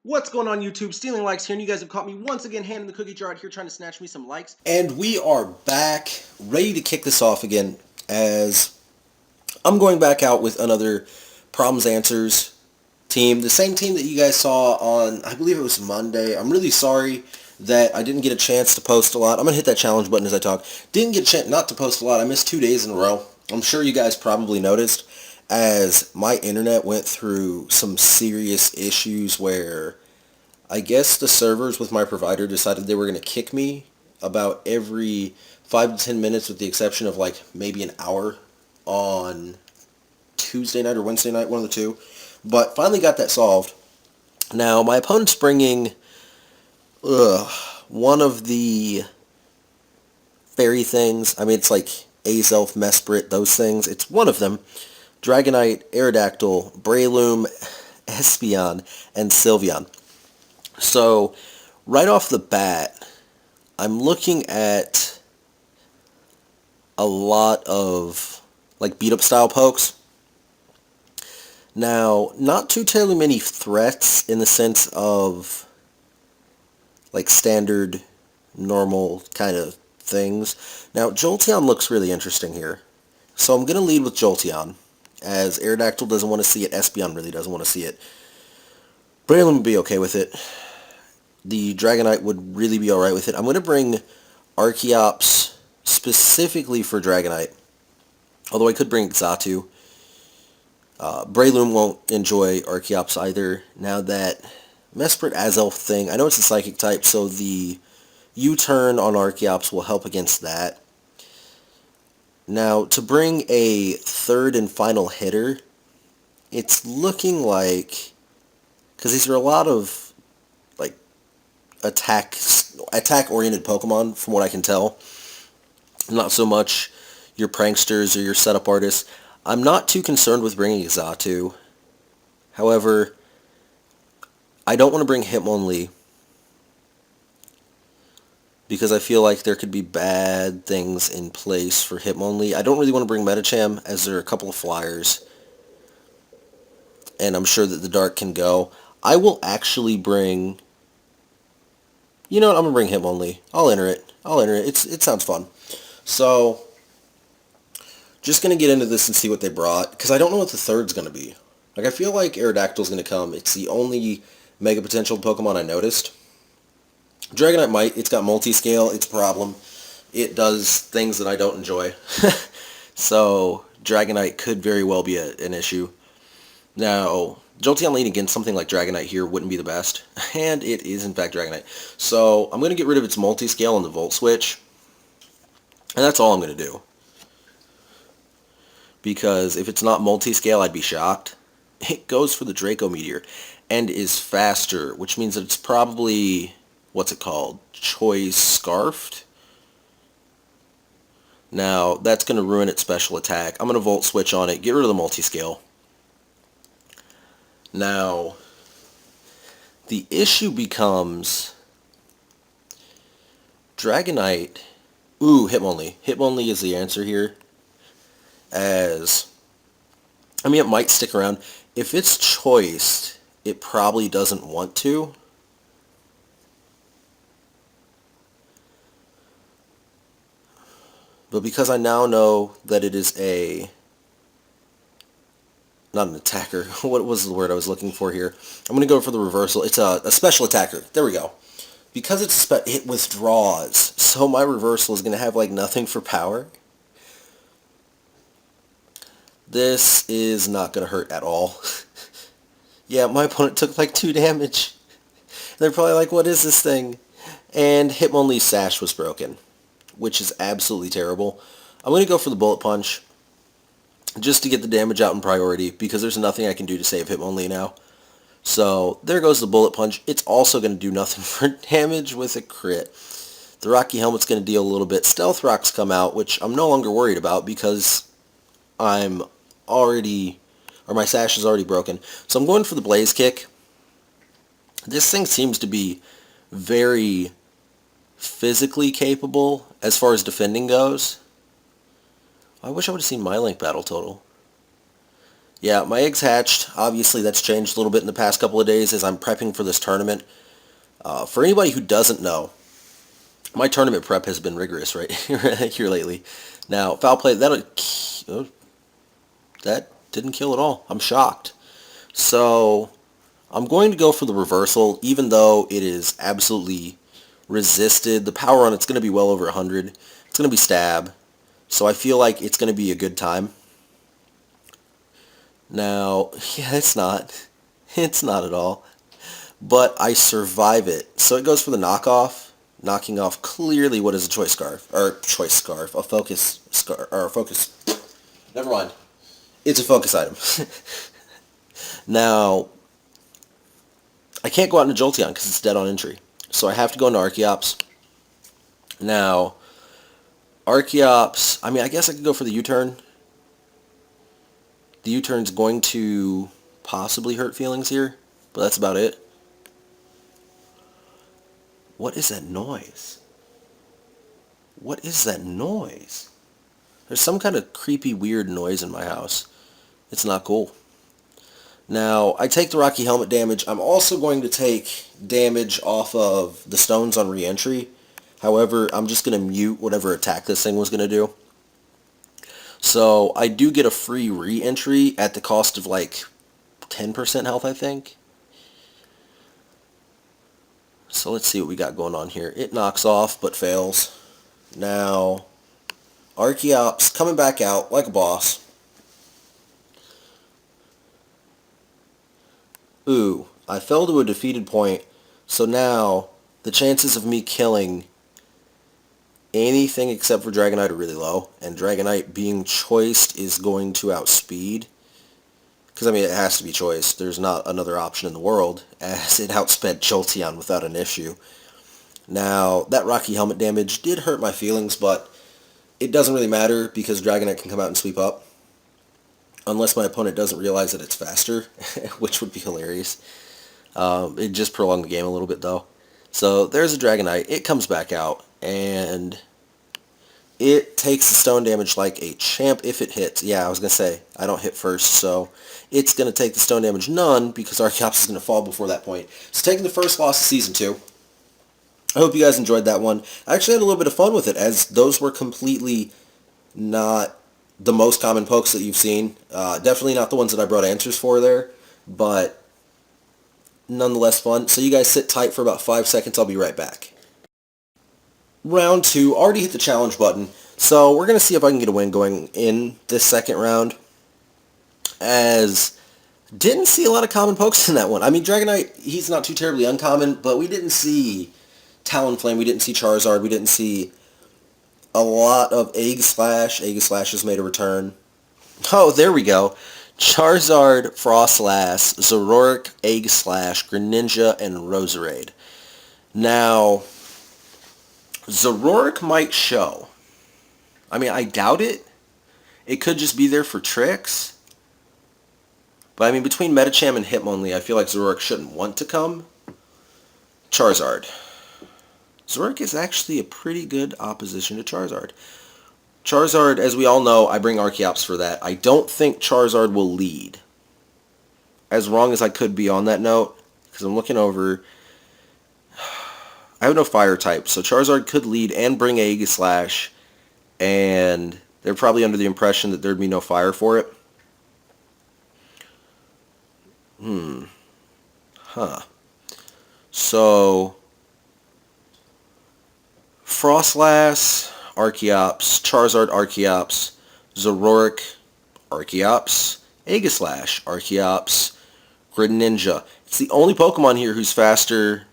What's going on YouTube? Stealing Likes here, and you guys have caught me once again handing the cookie jar out here trying to snatch me some likes. And we are back, ready to kick this off again, as I'm going back out with another Problems Answers team. The same team that you guys saw on, I believe it was Monday. I'm really sorry that I didn't get a chance to post a lot. I'm going to hit that challenge button as I talk. Didn't get a chance not to post a lot. I missed 2 days in a row. I'm sure you guys probably noticed, as my internet went through some serious issues where I guess the servers with my provider decided they were going to kick me about every 5 to 10 minutes, with the exception of like maybe an hour on Tuesday night or Wednesday night, one of the two. But finally got that solved. Now, my opponent's bringing one of the fairy things. I mean, it's like Azelf, Mesprit, those things. It's one of them. Dragonite, Aerodactyl, Breloom, Espeon, and Sylveon. So, right off the bat, I'm looking at a lot of like beat-up style pokes. Now, not too terribly many threats in the sense of like standard, normal kind of things. Now, Jolteon looks really interesting here. So I'm going to lead with Jolteon, as Aerodactyl doesn't want to see it, Espeon really doesn't want to see it. Breloom would be okay with it. The Dragonite would really be alright with it. I'm going to bring Archeops specifically for Dragonite, although I could bring Xatu. Breloom won't enjoy Archeops either. Now that Mesprit Azelf thing, I know it's a Psychic type, so the U-turn on Archeops will help against that. Now, to bring a third and final hitter, it's looking like, because these are a lot of like attack-oriented Pokemon, from what I can tell. Not so much your pranksters or your setup artists. I'm not too concerned with bringing Xatu. However, I don't want to bring Hitmonlee, because I feel like there could be bad things in place for Hitmonlee. I don't really want to bring Medicham, as there are a couple of flyers, and I'm sure that the Dark can go. I will actually bring... You know what? I'm going to bring Hitmonlee. I'll enter it. It sounds fun. So, just going to get into this and see what they brought, because I don't know what the third's going to be. Like, I feel like Aerodactyl's going to come. It's the only Mega Potential Pokemon I noticed. Dragonite might. It's got multi-scale. It's a problem. It does things that I don't enjoy. So, Dragonite could very well be an issue. Now, Jolteon leading against something like Dragonite here wouldn't be the best, and it is in fact Dragonite. So I'm going to get rid of its multi-scale on the Volt Switch, and that's all I'm going to do. Because if it's not multi-scale, I'd be shocked. It goes for the Draco Meteor, and is faster, which means that it's probably, what's it called, Choice Scarfed? Now, that's going to ruin its special attack. I'm going to Volt Switch on it, get rid of the multi-scale. Now, the issue becomes Dragonite. Ooh, Hitmonlee. Hitmonlee is the answer here. As, I mean, it might stick around. If it's choiced, it probably doesn't want to. But because I now know that it is not an attacker. What was the word I was looking for here? I'm going to go for the reversal. It's a special attacker. There we go. Because it withdraws, so my reversal is going to have like nothing for power. This is not going to hurt at all. Yeah, my opponent took like 2 damage. They're probably like, what is this thing? And Hitmonlee's Sash was broken, which is absolutely terrible. I'm going to go for the Bullet Punch, just to get the damage out in priority, because there's nothing I can do to save Hitmonlee now. So, there goes the Bullet Punch. It's also going to do nothing for damage with a crit. The Rocky Helmet's going to deal a little bit. Stealth Rocks come out, which I'm no longer worried about, because my Sash is already broken. So I'm going for the Blaze Kick. This thing seems to be very physically capable as far as defending goes. I wish I would have seen my Link battle total. Yeah, my eggs hatched. Obviously, that's changed a little bit in the past couple of days as I'm prepping for this tournament. For anybody who doesn't know, my tournament prep has been rigorous right here lately. Now, foul play, that didn't kill at all. I'm shocked. So, I'm going to go for the reversal, even though it is absolutely resisted. The power on it's going to be well over 100. It's going to be stab. So I feel like it's going to be a good time. Now, yeah, it's not. It's not at all. But I survive it. So it goes for the knockoff, knocking off clearly what is a choice scarf, a focus scarf, or a focus, never mind. It's a focus item. Now, I can't go out into Jolteon because it's dead on entry. So I have to go into Archeops. Now, Archeops, I mean, I guess I could go for the U-turn. The U-turn's going to possibly hurt feelings here, but that's about it. What is that noise? What is that noise? There's some kind of creepy, weird noise in my house. It's not cool. Now, I take the Rocky Helmet damage. I'm also going to take damage off of the stones on re-entry. However, I'm just going to mute whatever attack this thing was going to do. So, I do get a free re-entry at the cost of like 10% health, I think. So, let's see what we got going on here. It knocks off, but fails. Now, Archeops coming back out like a boss. Ooh, I fell to a defeated point, so now the chances of me killing anything except for Dragonite are really low, and Dragonite being choiced is going to outspeed. Because, I mean, it has to be choiced. There's not another option in the world, as it outsped Jolteon without an issue. Now, that Rocky Helmet damage did hurt my feelings, but it doesn't really matter because Dragonite can come out and sweep up. Unless my opponent doesn't realize that it's faster, which would be hilarious. It just prolonged the game a little bit, though. So there's a Dragonite. It comes back out, and it takes the stone damage like a champ if it hits. Yeah, I was going to say, I don't hit first, so it's going to take the stone damage none because Archeops is going to fall before that point. So taking the first loss of Season 2. I hope you guys enjoyed that one. I actually had a little bit of fun with it, as those were completely not the most common pokes that you've seen. Definitely not the ones that I brought answers for there, but nonetheless fun. So you guys sit tight for about 5 seconds. I'll be right back. Round 2. Already hit the challenge button. So we're going to see if I can get a win going in this second round. As didn't see a lot of common pokes in that one. I mean, Dragonite, he's not too terribly uncommon, but we didn't see Talonflame. We didn't see Charizard. We didn't see a lot of Egg Slash. Egg Slash has made a return. Oh, there we go. Charizard, Frostlass, Zoroark, Egg Slash, Greninja, and Roserade. Now, Zoroark might show. I mean, I doubt it. It could just be there for tricks. But, I mean, between Medicham and Hitmonlee, I feel like Zoroark shouldn't want to come. Charizard. Zoroark is actually a pretty good opposition to Charizard. Charizard, as we all know, I bring Archeops for that. I don't think Charizard will lead. As wrong as I could be on that note, because I'm looking over. I have no fire type, so Charizard could lead and bring Egg Slash, and they're probably under the impression that there'd be no fire for it. So Frostlass, Archeops, Charizard, Archeops, Zoroark, Archeops, Aegislash, Archeops, Greninja. It's the only Pokemon here who's faster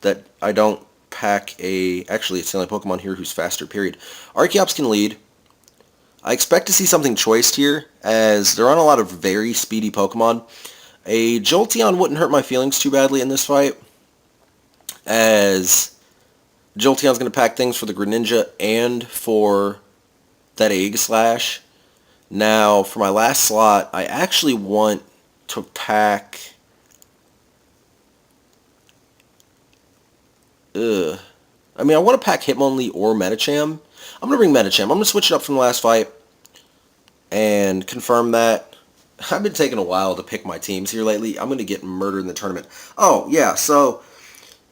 that I don't pack a... Actually, it's the only Pokemon here who's faster, period. Archeops can lead. I expect to see something choiced here, as there aren't a lot of very speedy Pokemon. A Jolteon wouldn't hurt my feelings too badly in this fight, as Jolteon's going to pack things for the Greninja and for that Egg Slash. Now, for my last slot, I actually want to pack... I mean, I want to pack Hitmonlee or Medicham. I'm going to bring Medicham. I'm going to switch it up from the last fight and confirm that. I've been taking a while to pick my teams here lately. I'm going to get murdered in the tournament. Oh, yeah, so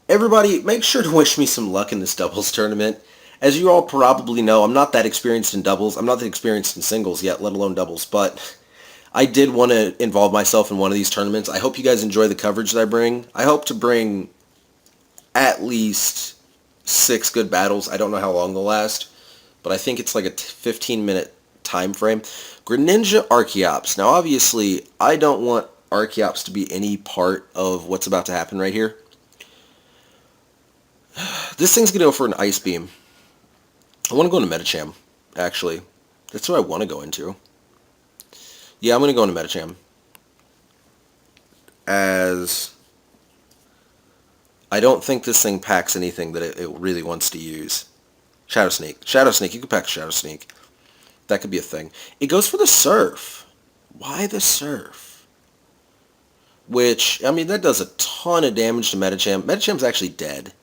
everybody, make sure to wish me some luck in this doubles tournament. As you all probably know, I'm not that experienced in doubles. I'm not that experienced in singles yet, let alone doubles, but I did want to involve myself in one of these tournaments. I hope you guys enjoy the coverage that I bring. I hope to bring at least 6 good battles. I don't know how long they'll last, but I think it's like a 15-minute time frame. Greninja Archeops. Now, obviously, I don't want Archeops to be any part of what's about to happen right here. This thing's going to go for an Ice Beam. I want to go into Metacham, actually. That's what I want to go into. Yeah, I'm going to go into Metacham. As I don't think this thing packs anything that it really wants to use. Shadow Sneak. Shadow Sneak. You can pack Shadow Sneak. That could be a thing. It goes for the Surf. Why the Surf? Which, I mean, that does a ton of damage to Metacham. Metacham's actually dead.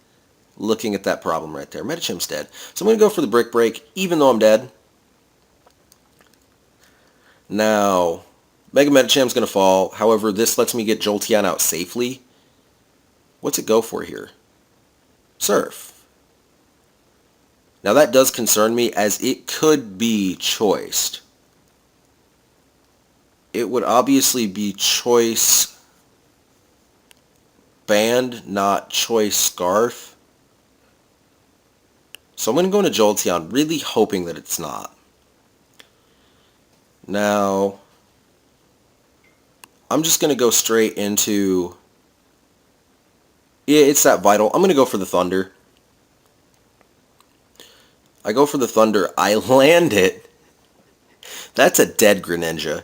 Looking at that problem right there. Metacham's dead. So I'm going to go for the Brick Break, even though I'm dead. Now, Mega Metacham's going to fall. However, this lets me get Jolteon out safely. What's it go for here? Surf. Now that does concern me, as it could be choiced. It would obviously be choice Band, not choice Scarf. So I'm going to go into Jolteon, really hoping that it's not. Now, I'm just going to go straight into... Yeah, it's that Vital. I'm going to go for the Thunder. I go for the Thunder. I land it. That's a dead Greninja,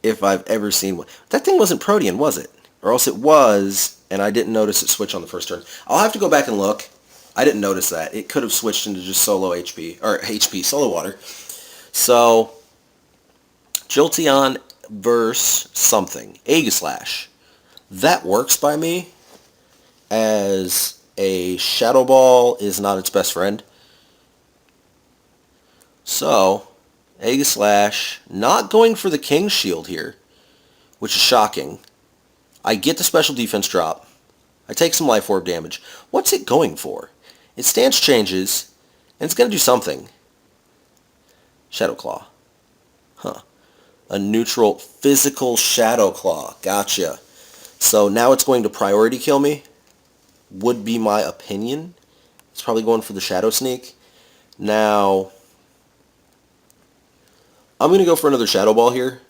if I've ever seen one. That thing wasn't Protean, was it? Or else it was, and I didn't notice it switch on the first turn. I'll have to go back and look. I didn't notice that. It could have switched into just solo HP, or HP, solo water. So, Jolteon versus something. Aegislash. That works by me, as a Shadow Ball is not its best friend. So, Aegislash not going for the King's Shield here, which is shocking. I get the special defense drop. I take some Life Orb damage. What's it going for? Its stance changes, and it's going to do something. Shadow Claw. Huh. A neutral physical Shadow Claw. Gotcha. So now it's going to priority kill me. Would be my opinion. It's probably going for the Shadow Sneak. Now, I'm going to go for another Shadow Ball here.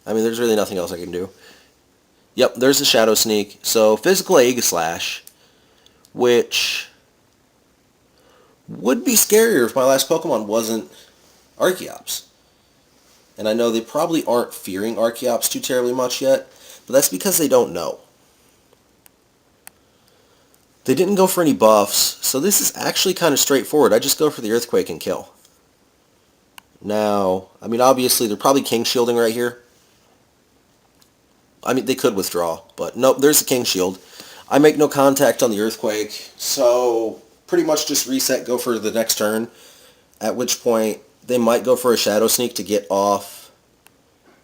I mean, there's really nothing else I can do. Yep, there's the Shadow Sneak. So, physical Aegislash, which would be scarier if my last Pokemon wasn't Archeops. And I know they probably aren't fearing Archeops too terribly much yet, but that's because they don't know. They didn't go for any buffs, so this is actually kind of straightforward. I just go for the Earthquake and kill. Now, I mean, obviously, they're probably King Shielding right here. I mean, they could withdraw, but nope, there's the King Shield. I make no contact on the Earthquake, so pretty much just reset, go for the next turn, at which point they might go for a Shadow Sneak to get off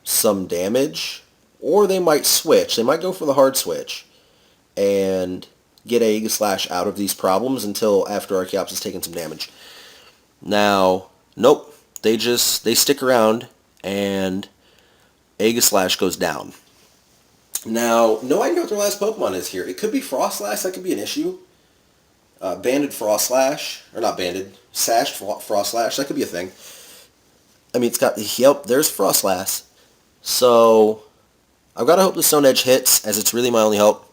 some damage, or they might switch. They might go for the hard switch and get Aegislash out of these problems until after Archeops has taken some damage. Now, nope, they stick around and Aegislash goes down. Now, no idea what their last Pokemon is here. It could be Frostlash. That could be an issue. Banded Frostlash. Or not banded. Sashed Frostlash. That could be a thing. I mean, it's got... Yep, there's Frostlash. So, I've got to hope the Stone Edge hits, as it's really my only hope.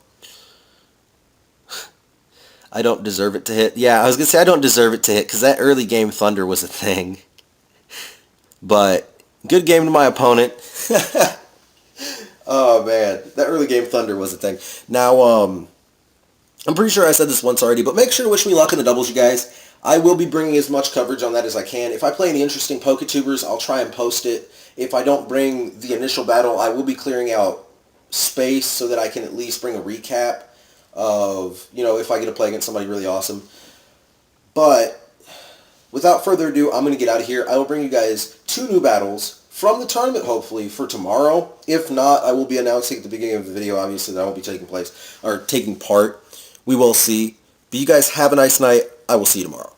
I don't deserve it to hit. Yeah, I was going to say I don't deserve it to hit, because that early game Thunder was a thing. But, good game to my opponent. Oh, man. That early game Thunder was a thing. Now, I'm pretty sure I said this once already, but make sure to wish me luck in the doubles, you guys. I will be bringing as much coverage on that as I can. If I play any interesting PokeTubers, I'll try and post it. If I don't bring the initial battle, I will be clearing out space so that I can at least bring a recap of, you know, if I get to play against somebody really awesome. But, without further ado, I'm going to get out of here. I will bring you guys 2 new battles from the tournament, hopefully, for tomorrow. If not, I will be announcing at the beginning of the video, obviously, that I won't be taking part. We will see. But you guys have a nice night. I will see you tomorrow.